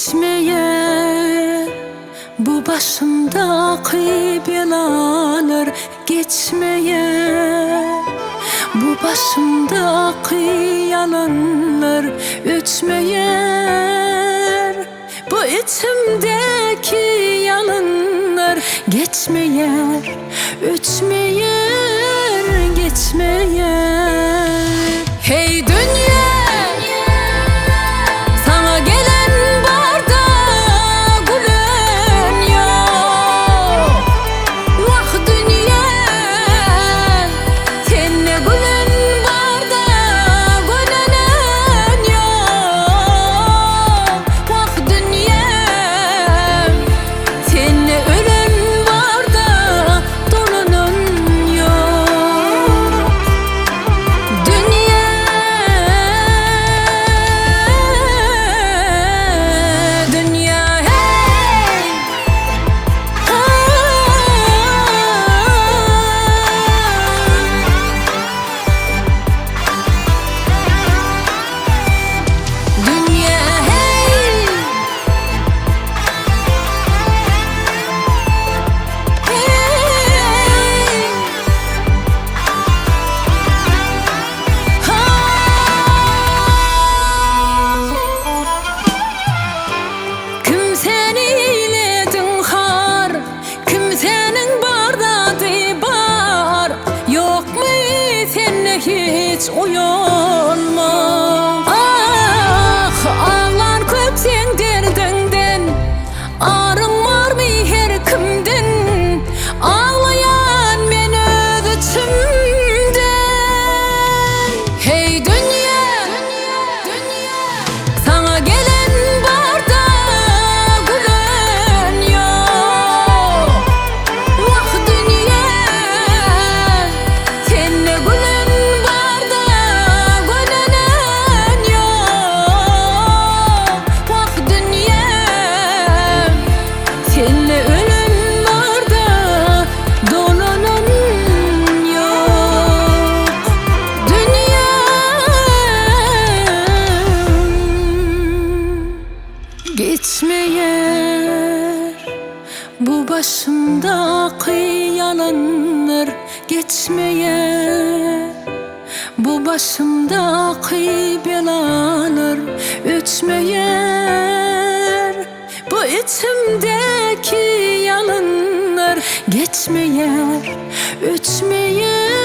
geçmeye. Bu başımdaki belalar geçmeye. Bu başımdaki yalanlar ötmeyer. Bu içimdeki yalanlar geçmeyer, ötmeyer, geçmeyer. Hey dünya, sana gelen barda gülen yok. Vah dünya, seninle gülen barda gülenen yok. Vah dünya, seninle ölen barda dolanan yok. Dünya, dünya hey, dünya hey, kimseni eyledin har, kimsenin bardadı bar. Yok mu seninle hiç uyanma? Ah, ağlar köp sen derdinden, ağrın var mı her kimden? Ağlayan ben öz içimden. Hey dünya, sana gelen barda gülen yok. Vah dünya, seninle gülen barda gülenen yok. Vah dünya, seninle ölen barda dolanan yok. Dünya, geçmeyer. Bu başımdaki yalanlar geçmeyer. Bu başımdaki belalar ötmeyer. Bu içimdeki yalanlar geçmeyer, ötmeyer.